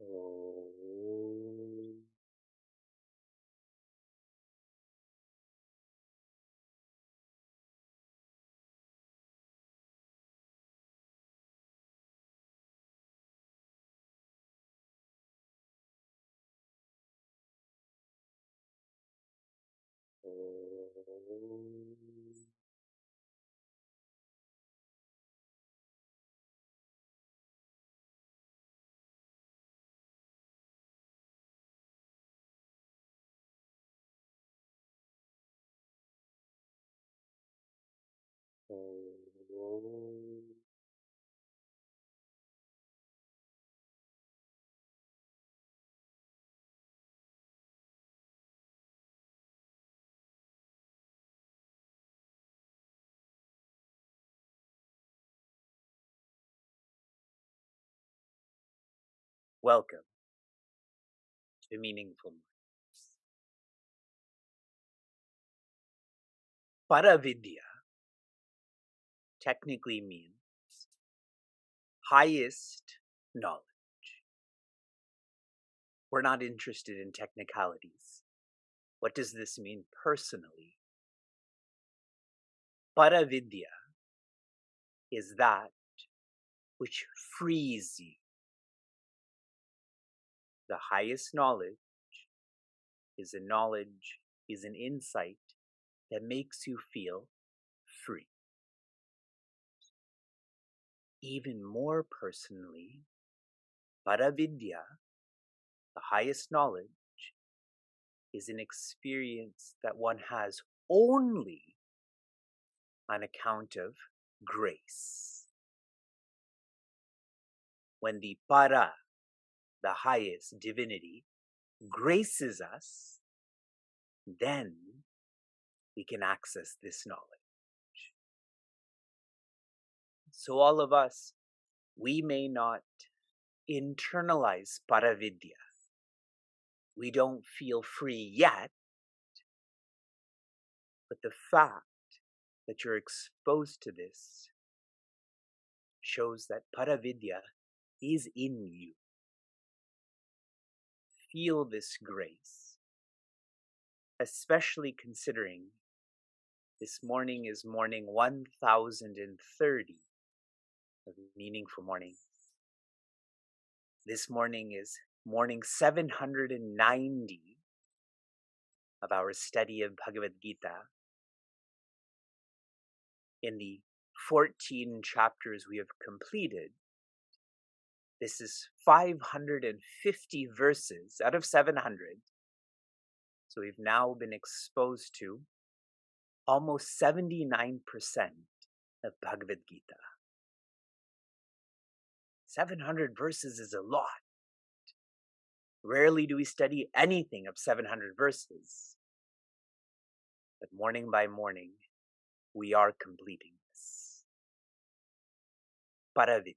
Om. Om. Om. Welcome to Meaningful Minds. Paravidya technically means highest knowledge. We're not interested in technicalities. What does this mean personally? Paravidya is that which frees you. The highest knowledge is a knowledge, is an insight that makes you feel free. Even more personally, Paravidya, the highest knowledge, is an experience that one has only on account of grace. When the Para, the highest divinity, graces us, then we can access this knowledge. So all of us, we may not internalize Paravidya. We don't feel free yet, but the fact that you're exposed to this shows that Paravidya is in you. Feel this grace, especially considering this morning is morning 1030 of Meaningful Morning. This morning is morning 790 of our study of Bhagavad Gita. In the 14 chapters we have completed, this is 550 verses out of 700. So we've now been exposed to almost 79% of Bhagavad Gita. 700 verses is a lot. Rarely do we study anything of 700 verses. But morning by morning, we are completing this. Paravidya.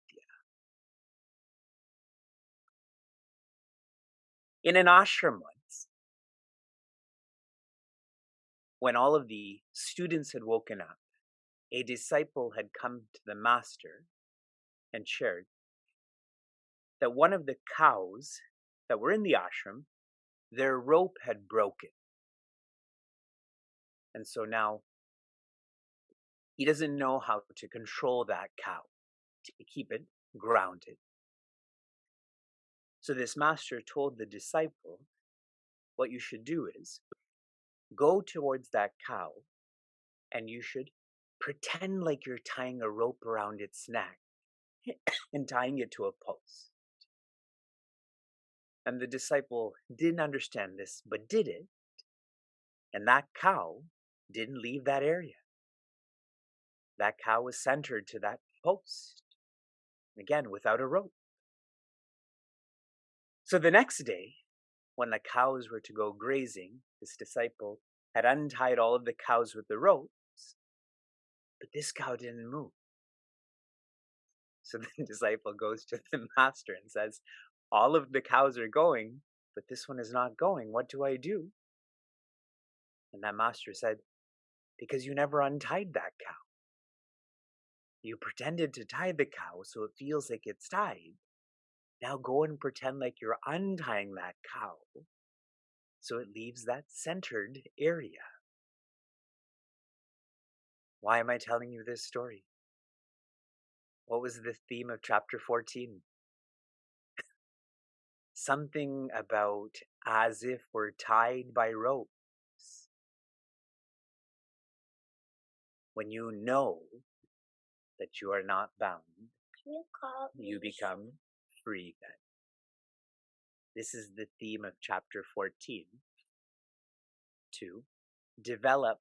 In an ashram once, when all of the students had woken up, a disciple had come to the master and shared that one of the cows that were in the ashram, their rope had broken. And so now he doesn't know how to control that cow to keep it grounded. So this master told the disciple, what you should do is go towards that cow and you should pretend like you're tying a rope around its neck and tying it to a post. And the disciple didn't understand this, but did it. And that cow didn't leave that area. That cow was centered to that post. Again, without a rope. So the next day, when the cows were to go grazing, this disciple had untied all of the cows with the ropes, but this cow didn't move. So the disciple goes to the master and says, all of the cows are going, but this one is not going. What do I do? And that master said, because you never untied that cow. You pretended to tie the cow so it feels like it's tied, Now go and pretend like you're untying that cow so it leaves that centered area. Why am I telling you this story? What was the theme of chapter 14? Something about as if we're tied by ropes. When you know that you are not bound, you become free then. This is the theme of chapter 14. To develop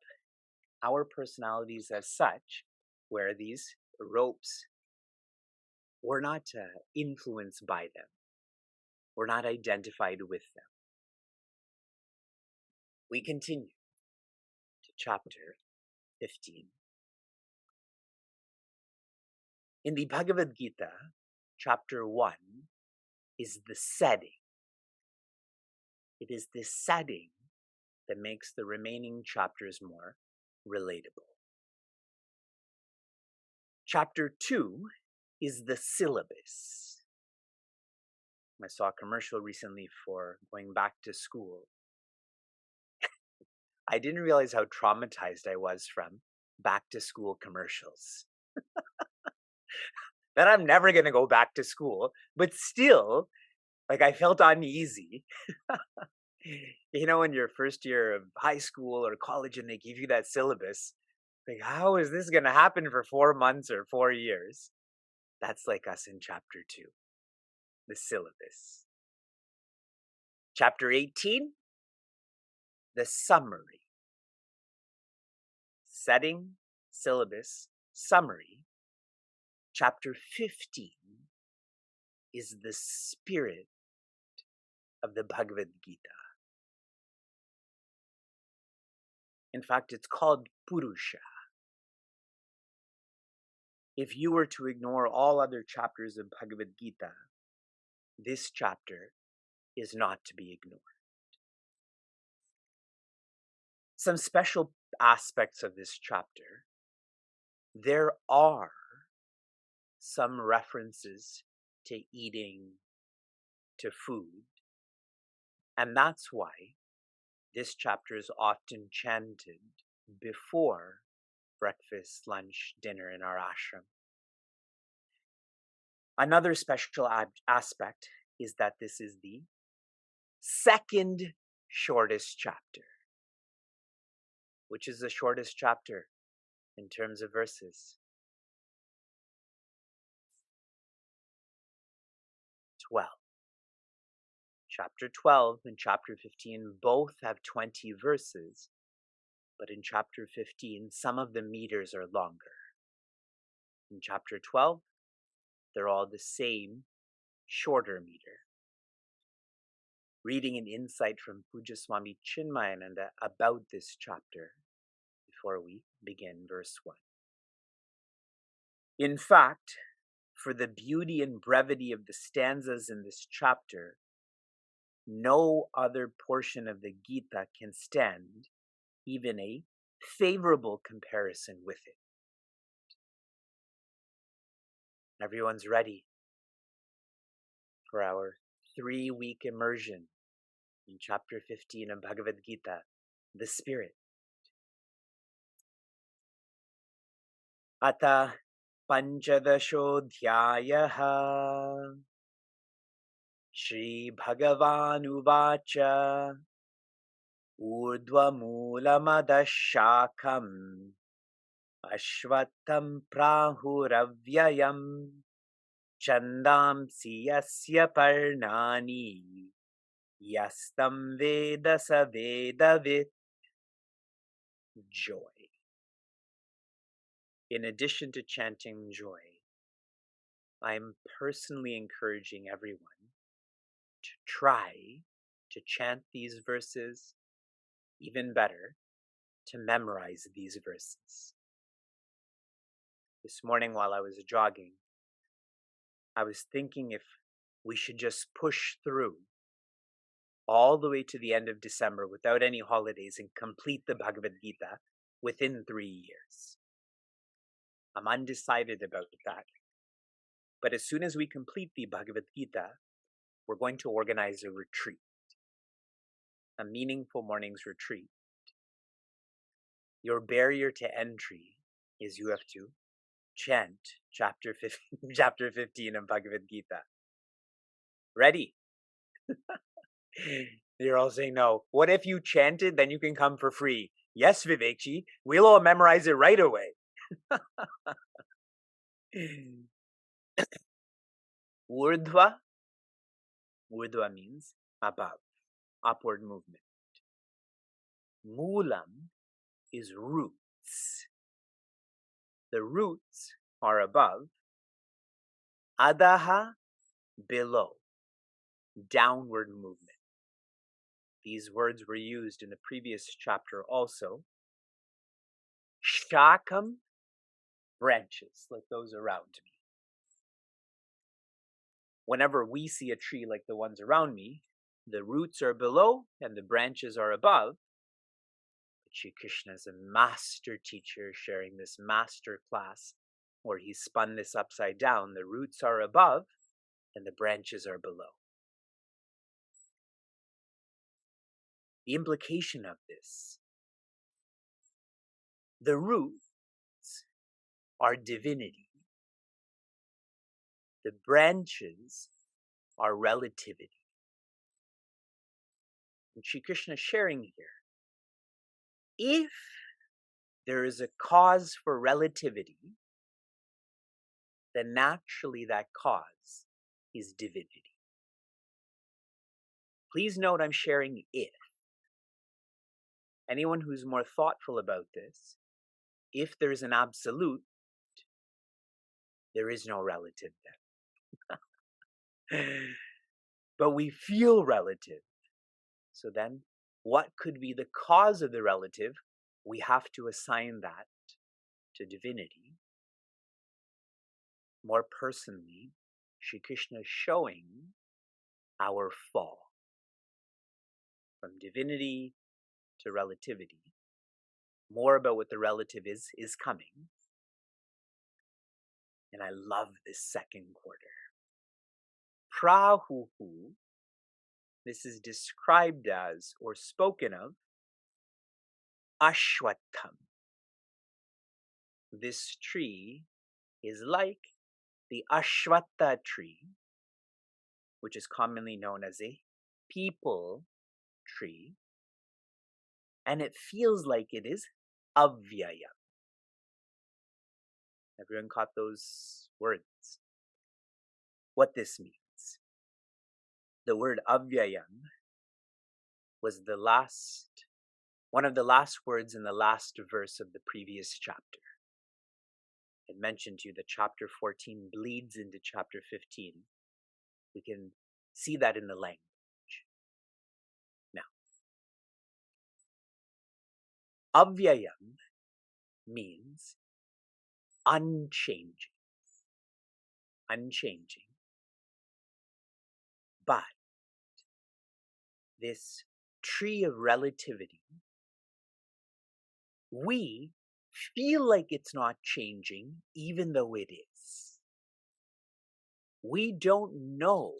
our personalities as such, where these ropes, we're not influenced by them. We're not identified with them. We continue to chapter 15. In the Bhagavad Gita, chapter 1 is the setting. It is this setting that makes the remaining chapters more relatable. Chapter 2 is the syllabus. I saw a commercial recently for going back to school. I didn't realize how traumatized I was from back to school commercials. That I'm never going to go back to school, but still, like I felt uneasy. You know, in your first year of high school or college and they give you that syllabus, like, how is this going to happen for 4 months or 4 years? That's like us in chapter 2, the syllabus. Chapter 18, the summary. Setting, syllabus, summary. Chapter 15 is the spirit of the Bhagavad Gita. In fact, it's called Purusha. If you were to ignore all other chapters of Bhagavad Gita, this chapter is not to be ignored. Some special aspects of this chapter. There are some references to eating, to food, and that's why this chapter is often chanted before breakfast, lunch, dinner in our ashram. Another special aspect is that this is the second shortest chapter. Which is the shortest chapter in terms of verses? 12. Chapter 12 and chapter 15 both have 20 verses, but in chapter 15, some of the meters are longer. In chapter 12, they're all the same, shorter meter. Reading an insight from Pujya Swami Chinmayananda about this chapter before we begin verse 1. In fact, for the beauty and brevity of the stanzas in this chapter, no other portion of the Gita can stand even a favorable comparison with it. Everyone's ready for our 3-week immersion in chapter 15 of Bhagavad Gita, the Spirit. Ata Panchadashodhyayaha Shri Bhagavan Uvacha Urdhvamulamadash-shakam Ashvattam Prahuravyayam Chandamsi Yasya Parnani Yastam Veda Savedavit. Joy. In addition to chanting joy, I am personally encouraging everyone to try to chant these verses, even better, to memorize these verses. This morning while I was jogging, I was thinking if we should just push through all the way to the end of December without any holidays and complete the Bhagavad Gita within 3 years. I'm undecided about that. But as soon as we complete the Bhagavad Gita, we're going to organize a retreat, a meaningful morning's retreat. Your barrier to entry is you have to chant chapter 15 of Bhagavad Gita. Ready? You're all saying no. What if you chant it, then you can come for free? Yes, Vivekji, we'll all memorize it right away. Urdhva. Urdhva means above, upward movement. Moolam is roots. The roots are above. Adaha, below, downward movement. These words were used in the previous chapter also. Shakam, branches, like those around me. Whenever we see a tree like the ones around me, the roots are below and the branches are above. But Shri Krishna is a master teacher sharing this master class where he spun this upside down. The roots are above and the branches are below. The implication of this, the roots are divinity. The branches are relativity. And Shri Krishna is sharing here, if there is a cause for relativity, then naturally that cause is divinity. Please note I'm sharing if. Anyone who's more thoughtful about this, if there's an absolute, there is no relative then. But we feel relative. So then, what could be the cause of the relative? We have to assign that to divinity. More personally, Shri Krishna is showing our fall from divinity to relativity. More about what the relative is coming. And I love this second quarter. Prahuhu, this is described as or spoken of Ashwatham. This tree is like the Ashwatha tree, which is commonly known as a peepal tree, and it feels like it is avyaya. Everyone caught those words? What this means. The word avyayam was one of the last words in the last verse of the previous chapter. I mentioned to you that chapter 14 bleeds into chapter 15. We can see that in the language. Now, avyayam means unchanging. Unchanging. But this tree of relativity, we feel like it's not changing, even though it is. We don't know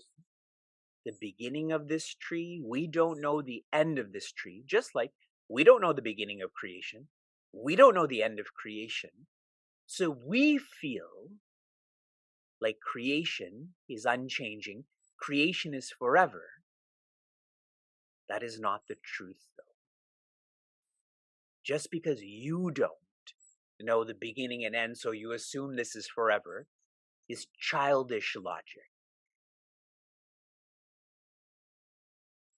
the beginning of this tree. We don't know the end of this tree. Just like we don't know the beginning of creation. We don't know the end of creation. So we feel like creation is unchanging. Creation is forever. That is not the truth, though. Just because you don't know the beginning and end, so you assume this is forever, is childish logic.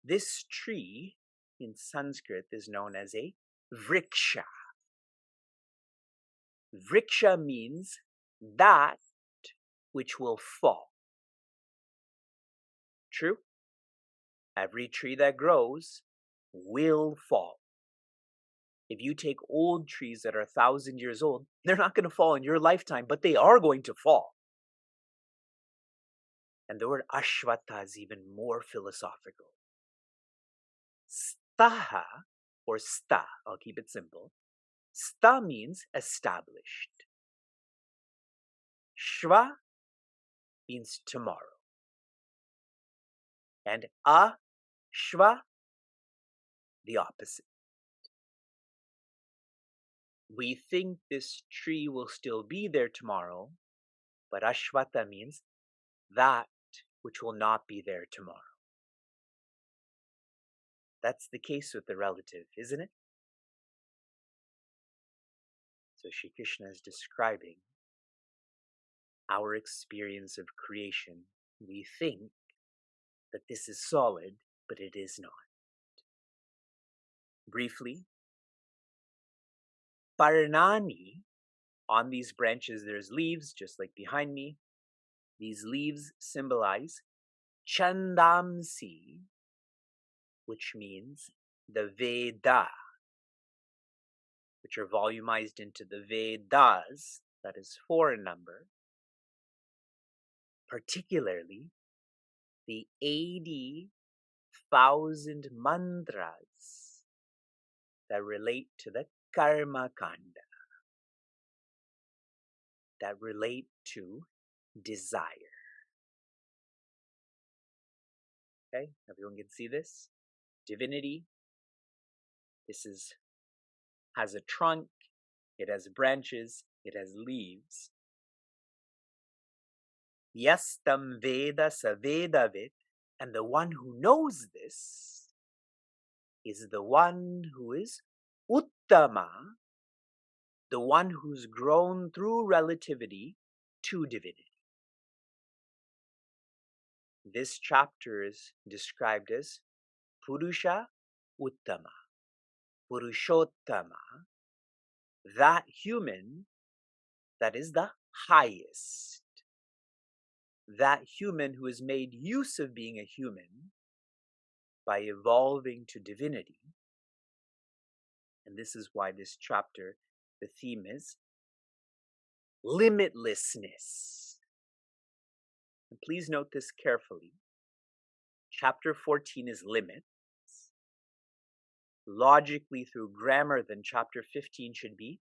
This tree in Sanskrit is known as a vriksha. Vriksha means that which will fall. True? Every tree that grows will fall. If you take old trees that are 1,000 years old, they're not going to fall in your lifetime, but they are going to fall. And the word Ashwatha is even more philosophical. Staha, or sta, I'll keep it simple. Sta means established. Shva means tomorrow. And ashva, the opposite. We think this tree will still be there tomorrow, but ashvata means that which will not be there tomorrow. That's the case with the relative, isn't it? So Shri Krishna is describing our experience of creation. We think that this is solid, but it is not. Briefly, Paranani, on these branches there's leaves, just like behind me. These leaves symbolize Chandamsi, which means the Veda, which are volumized into the Vedas, that is 4 in number, particularly the 80,000 mantras that relate to the Karma Kanda, that relate to desire. Okay, everyone can see this? Divinity. This has a trunk, it has branches, it has leaves. Yastam Veda Savedavit, and the one who knows this is the one who is Uttama, the one who's grown through relativity to divinity. This chapter is described as Purusha Uttama, Purushottama, that human that is the highest, that human who has made use of being a human by evolving to divinity. And this is why this chapter, the theme is limitlessness. And please note this carefully. Chapter 14 is limits. Logically, through grammar, then chapter 15 should be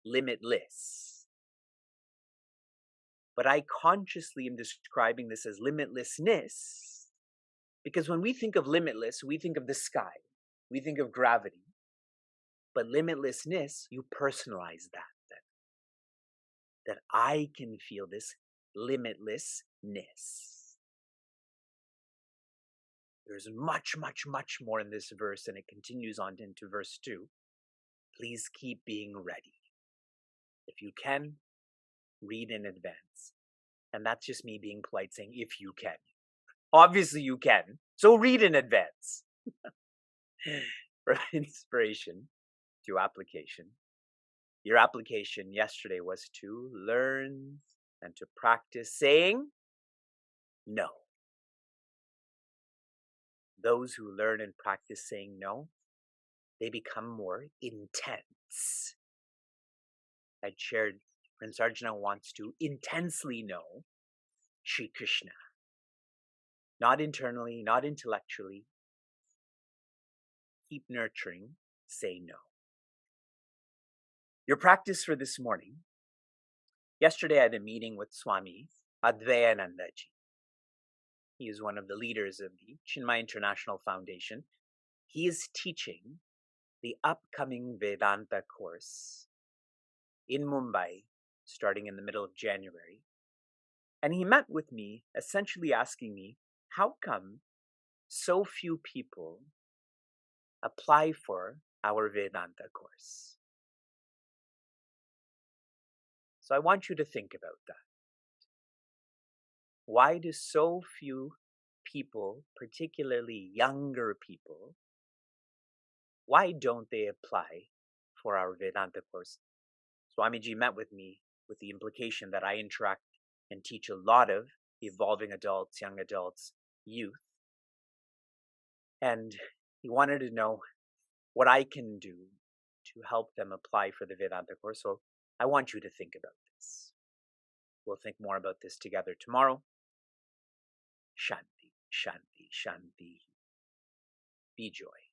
limitless. But I consciously am describing this as limitlessness because when we think of limitless, we think of the sky, we think of gravity. But limitlessness, you personalize that I can feel this limitlessness. There's much, much, much more in this verse, and it continues on into verse 2. Please keep being ready. If you can, read in advance. And that's just me being polite saying, if you can. Obviously you can, so read in advance. For inspiration to application. Your application yesterday was to learn and to practice saying no. Those who learn and practice saying no, they become more intense. I shared Prince Arjuna wants to intensely know Shri Krishna. Not internally, not intellectually. Keep nurturing, say no. Your practice for this morning. Yesterday I had a meeting with Swami Advayanandaji. He is one of the leaders of the Chinmaya International Foundation. He is teaching the upcoming Vedanta course in Mumbai, starting in the middle of January. And he met with me, essentially asking me, how come so few people apply for our Vedanta course? So I want you to think about that. Why do so few people, particularly younger people, why don't they apply for our Vedanta course? Swamiji met with me with the implication that I interact and teach a lot of evolving adults, young adults, youth. And he wanted to know what I can do to help them apply for the Vedanta course. So I want you to think about this. We'll think more about this together tomorrow. Shanti, Shanti, Shanti. Be joy.